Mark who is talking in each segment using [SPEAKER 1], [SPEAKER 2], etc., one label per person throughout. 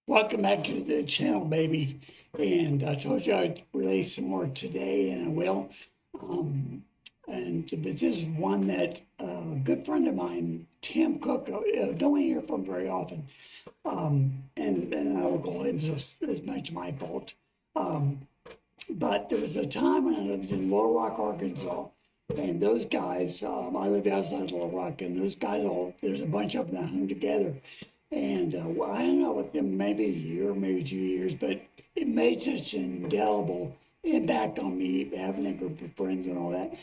[SPEAKER 1] Welcome back to the channel, baby. And I told you I'd release some more today, and I will. Um, but this is one that a good friend of mine, Tim Cook, don't hear from very often. And I will go ahead and just as much my fault. Um, but there was a time when I lived in Little Rock, Arkansas, and those guys, I lived outside Little Rock, and those guys all, there's a bunch of them that hung together. And well, I hung out with them maybe a year, maybe 2 years, but it made such an indelible impact on me having a group of friends and all that.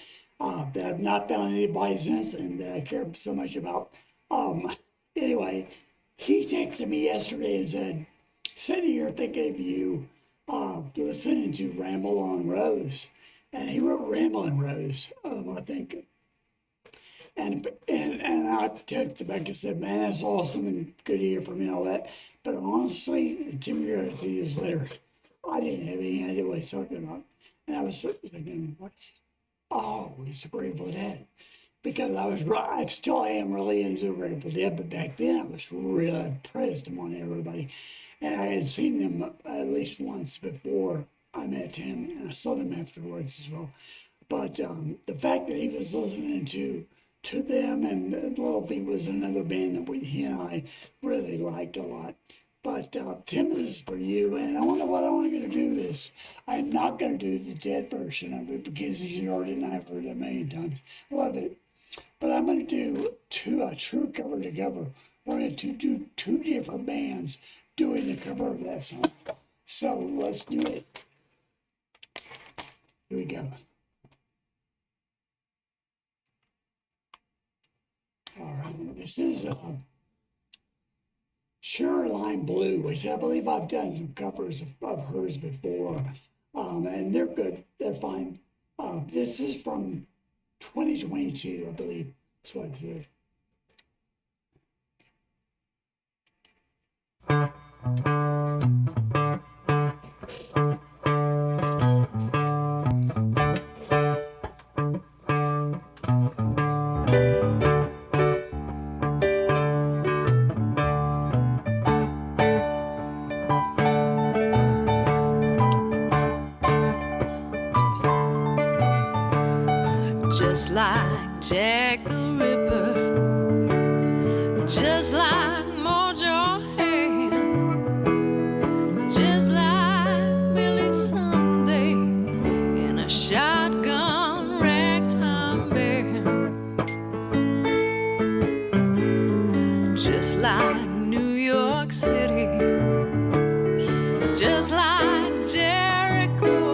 [SPEAKER 1] That I've not found anybody since, and that I care so much about. Um, anyway, he texted me yesterday and said, "Sitting here thinking of you, listening to Ramble on Rose," and he wrote "Ramble on Rose," I think. And I texted back and said, "Man, that's awesome and good to hear from you and all that." But honestly, 2 years later, I didn't have any idea what he's talking about. And I was thinking, what? Oh, he's a Grateful Dead. Because I was right, I still am really into Grateful Dead, but back then I was really praised them on everybody. And I had seen them at least once before I met him, and I saw them afterwards as well. But the fact that he was listening to them, and Little Feat was another band that he and I really liked a lot. But Tim, this is for you, and I wonder what I'm going to do is I'm not going to do the Dead version of it because he's heard it and I've heard it a million times. Love it. But I'm going to do a true cover to cover. We're going to do two different bands doing the cover of that song. So let's do it. Here we go. All right, this is Shoreline Blue, which I believe I've done some covers of hers before, and they're good. They're fine. This is from 2022, I believe. That's what it said.
[SPEAKER 2] Just like Jack the Ripper, just like Mojo Ham, just like Billy Sunday in a shotgun ragtime band, just like New York City, just like Jericho.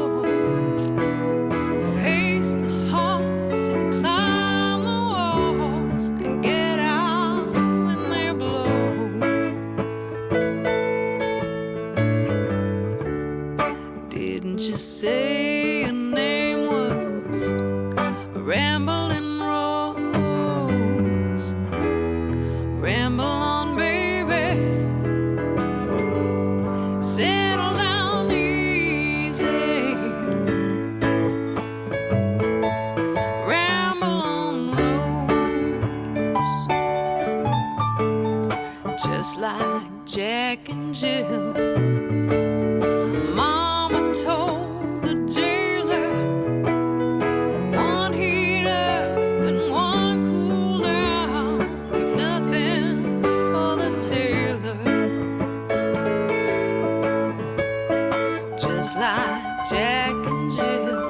[SPEAKER 2] Just say your name was Rambling Rose. Ramble on, baby. Settle down easy. Ramble on, Rose. Just like Jack and Jill. Told the jailer, one heat up and one cool down, leave nothing for the tailor. Just like Jack and Jill,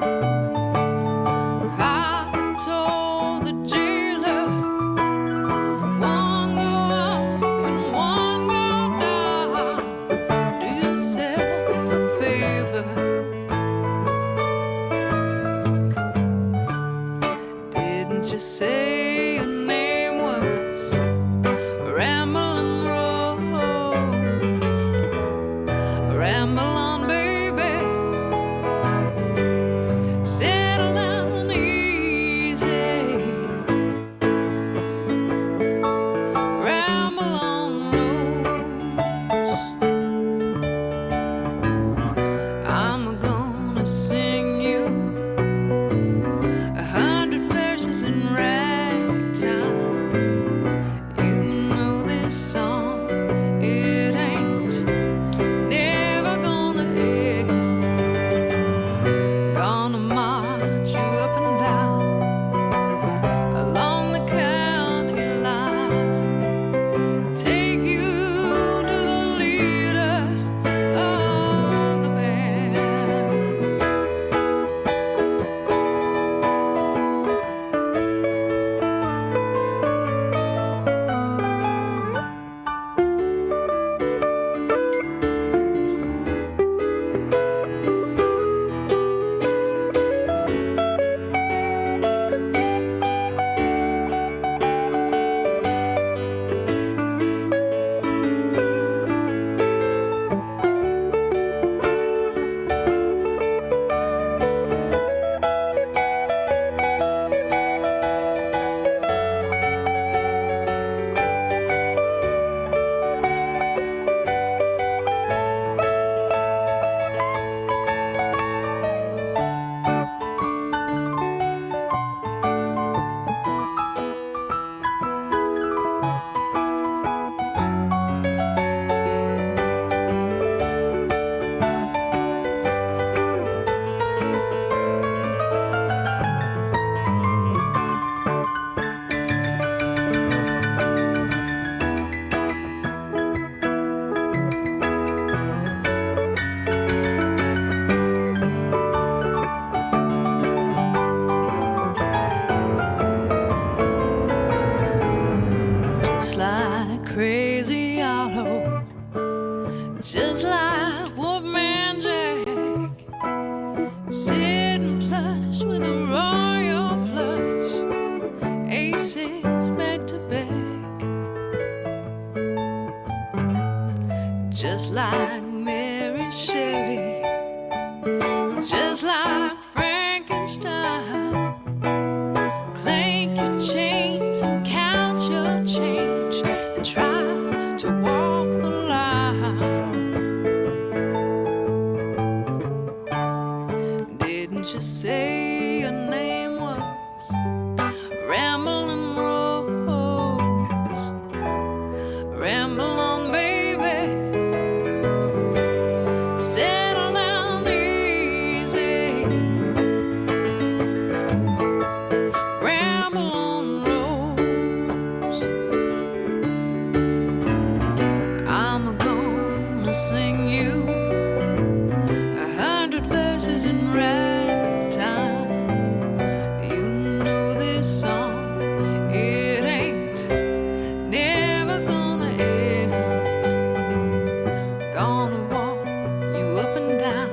[SPEAKER 2] Papa told the jailer, one go up and one go down, do yourself a favor. Just say your name was Rambling Rose. Ramble on, baby. just like Wolfman Jack, sitting plush with a royal flush, aces back to back, just like Mary Shelley, just like Frankenstein. Clank your chains and count your change and try to walk the line. Didn't you say your name was Ramblin' Rose? Ramble on, baby. Settle down easy. Ramble on, Rose. I'm gonna sing you 100 verses in ragtime. You know this song, it ain't never gonna end. Gonna walk you up and down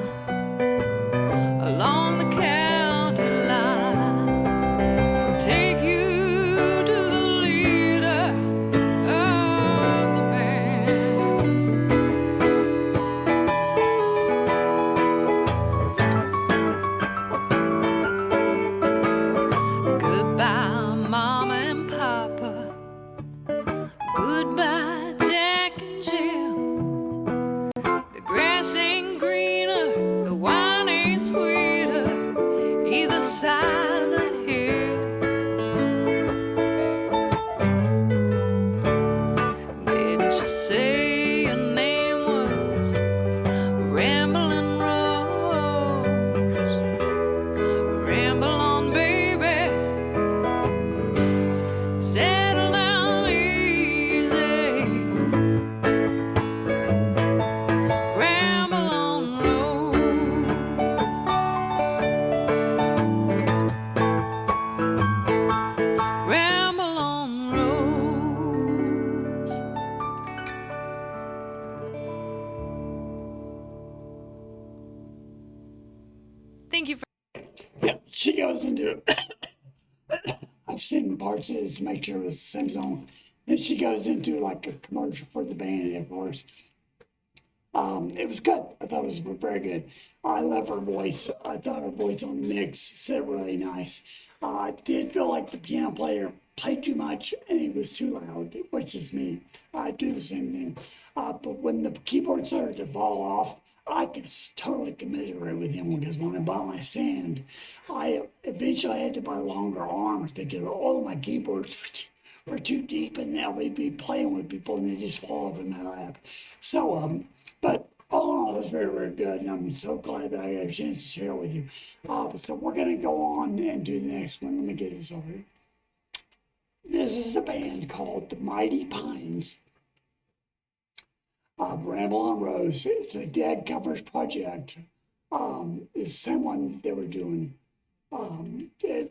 [SPEAKER 2] along the county line, take you to the leader of the band. Goodbye, Mama and Papa. Goodbye, Jack and Jill. The grass ain't greener, the wine ain't sweeter, either side of the hill. Didn't you say your name was Ramblin' Rose? Ramble on, baby. Settle down easy. Ramble on, Rose. Ramble on, Rose. Thank you for
[SPEAKER 1] Yeah, she goes into I've seen parts of this to make sure it's the same song. Then she goes into like a commercial for the band, of course. It was good. I thought it was very good. I love her voice. I thought her voice on the mix sounded really nice. I did feel like the piano player played too much and it was too loud, which is me. I do the same thing. But when the keyboard started to fall off, I could totally commiserate with him because when I bought my stand, I eventually had to buy longer arms because all of my keyboards were too deep and now we'd be playing with people and they just fall off in my lap. So, but all in all, it was very, very good, and I'm so glad that I got a chance to share it with you. So we're going to go on and do the next one. Let me get this over here. This is a band called the Mighty Pines. Ramble on Rose. It's a dead covers project. It's the same one they were doing. There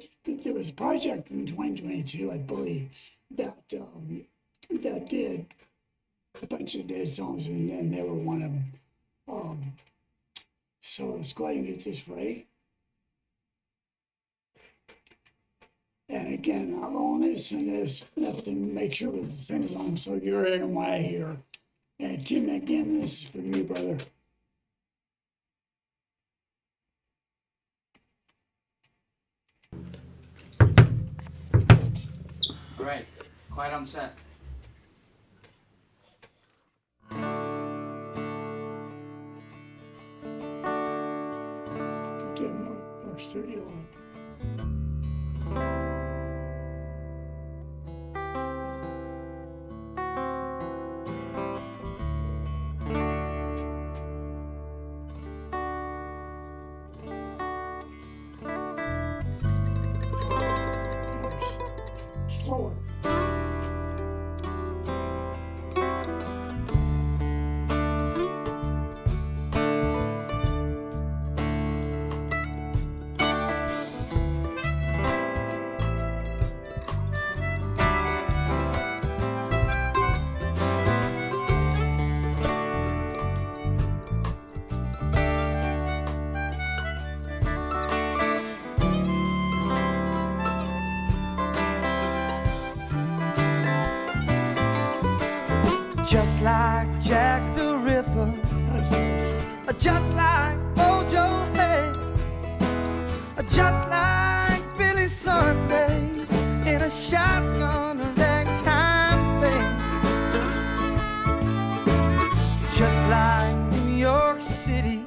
[SPEAKER 1] was a project in 2022, I believe, that did a bunch of dead songs, and they were one of them. So let's go ahead and get this ready. And again, I'll only listen to this enough to make sure it's the same song, so you're hearing what I hear. And Tim, again, this is for you, brother.
[SPEAKER 3] All right, quiet on set.
[SPEAKER 1] Get our studio on. Slower.
[SPEAKER 4] just like Jack the Ripper, just like Mojo Hay, just like Billy Sunday in a shotgun ragtime band, just like New York City,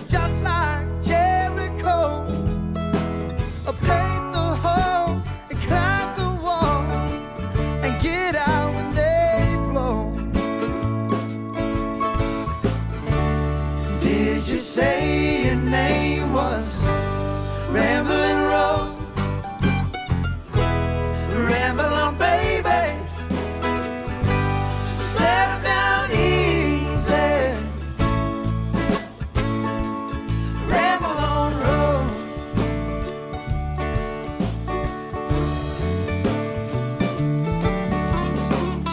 [SPEAKER 4] just like Jericho, paint the holes and climb the walls and get out when they blow. Did you say your name was Rambling Rose? Ramble on, baby, settle down easy. Ramble on, Rose.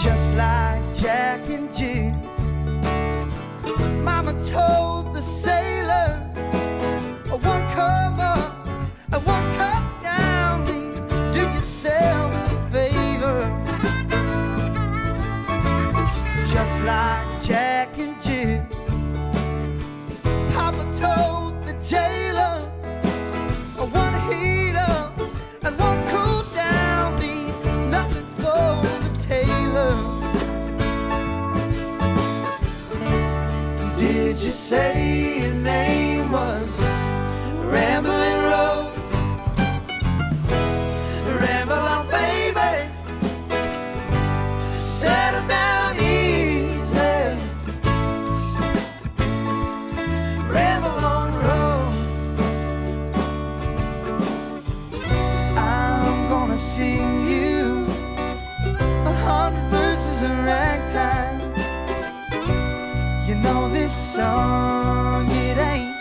[SPEAKER 4] Just like Jack and Jill, Mama told the sailor, one come up and one come down, please do yourself a favor. Just like Jack and Jill, Papa told the jailer, one heat up and one cool down, leave nothing for the tailor. Did you say your name was Rambling Rose? Ramble on, baby, settle down easy. Ramble on, Rose. I'm gonna sing you 100 verses of ragtime. You know this song, it ain't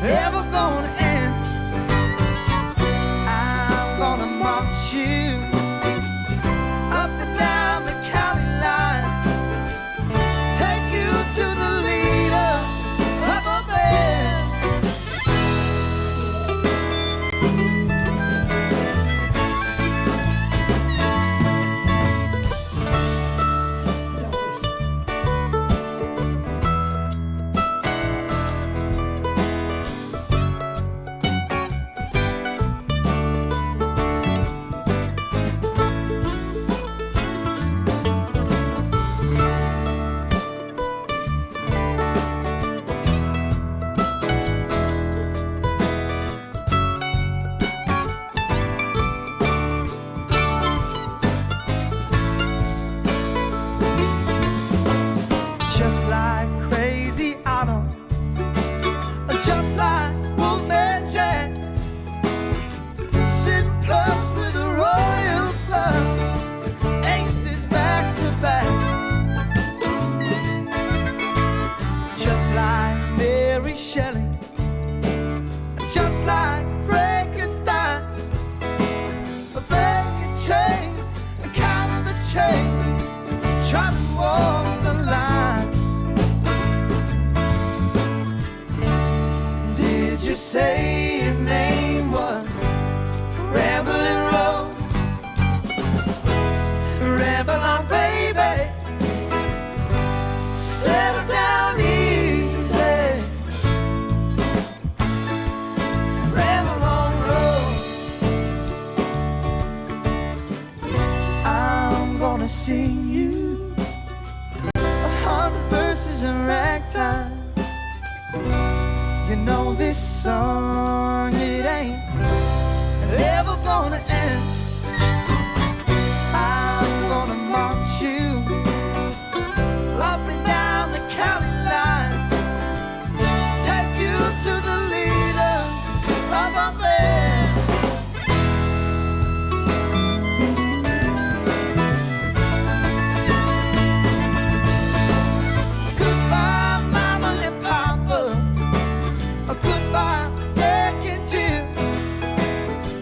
[SPEAKER 4] ever gonna end. I'm gonna march you up and down the county line, take you to the leader of a band. Just like Crazy Autumn, just like Wolfman Jack, sitting plus with a royal flush, aces back to back. Just like Mary Shelley, just like Frankenstein, banging chains and count the change, try to walk the line. Did you say your name was Rambling Rose? Ramble on, baby, settle down easy. Ramble on, Rose. I'm gonna sing you 100 verses in ragtime. You know this song, it ain't ever gonna end. I'm gonna march you up and down the county line, take you to the leader of a band. Goodbye, Mama and Papa. Goodbye, Jack and Jill.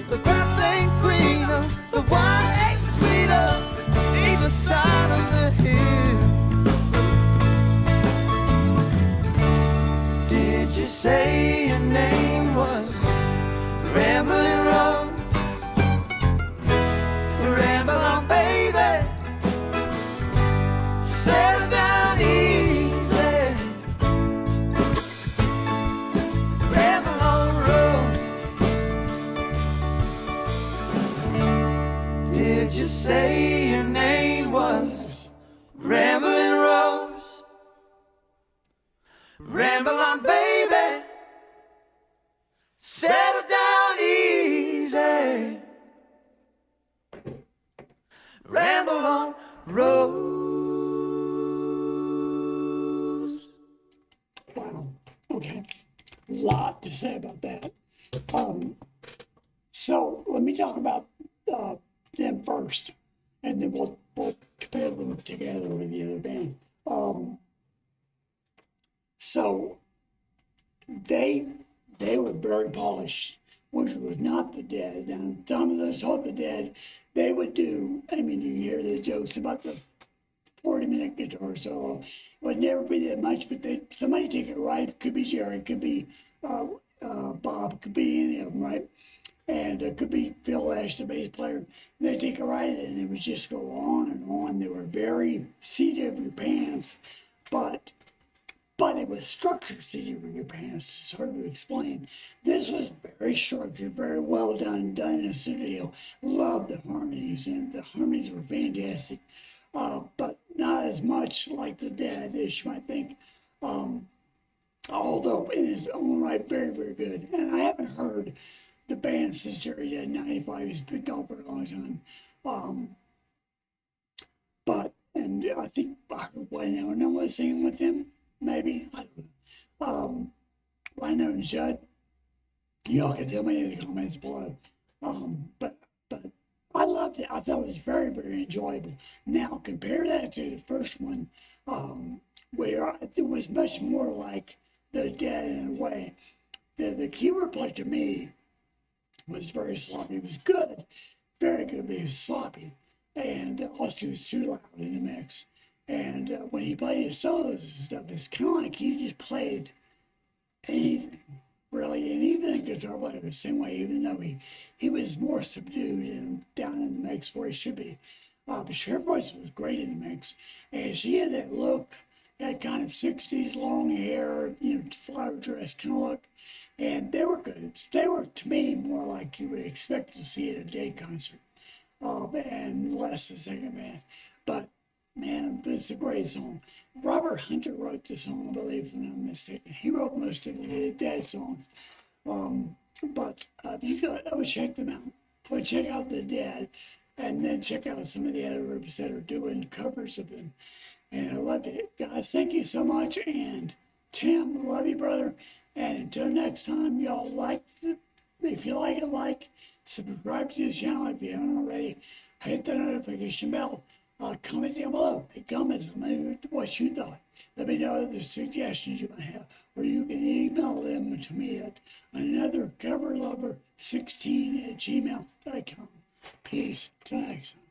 [SPEAKER 4] The grass ain't green Ramble on, baby. Settle down easy. Ramble on, Rose.
[SPEAKER 1] Wow. Okay. A lot to say about that. So let me talk about them first, and then we'll compare them together with the other band. So they were very polished, which was not the Dead. Now, some of us saw the Dead, they would do. I mean, you hear the jokes about the 40-minute guitar solo. It would never be that much, but somebody take it right. Could be Jerry, could be Bob, could be any of them, right? And it could be Phil Ash, the bass player. And they'd take a ride and it would just go on and on. They were very seat of your pants, but it was structured seat of your pants. It's hard to explain. This was very structured, very well done in a studio. Loved the harmonies, and the harmonies were fantastic. But not as much like the Dead as you might think. Although in its own right, very, very good. And I haven't heard the band since Jerry Dead 95. He's been gone for a long time. And I think I heard Wino was singing with him, maybe. I don't know. Wino and Judd, y'all can tell me in the comments below. But I loved it. I thought it was very, very enjoyable. Now compare that to the first one, where it was much more like the Dead in a way. The keyboard player to me was very sloppy. It was good, very good, but he was sloppy. And also he was too loud in the mix. And when he played his solos and stuff, it's kind of like he just played anything, really. And even the guitar player was the same way, even though he was more subdued and down in the mix where he should be. But her voice was great in the mix. And she had that look, that kind of 60s long hair, flower dress kind of look. And they were good. They were, to me, more like you would expect to see at a Dead concert, and less the second band. But man, it's a great song. Robert Hunter wrote the song, I believe, if I'm not mistaken. He wrote most of the Dead songs. But I would check them out. I would check out the Dead, and then check out some of the other groups that are doing covers of them. And I loved it. Guys, thank you so much. And Tim, love you, brother. And until next time, y'all if you like it, subscribe to the channel if you haven't already. Hit the notification bell. Comment down below. Hey, comments. Let me know what you thought. Let me know the suggestions you might have. Or you can email them to me at anothercoverlover16@gmail.com. Peace. Till next time.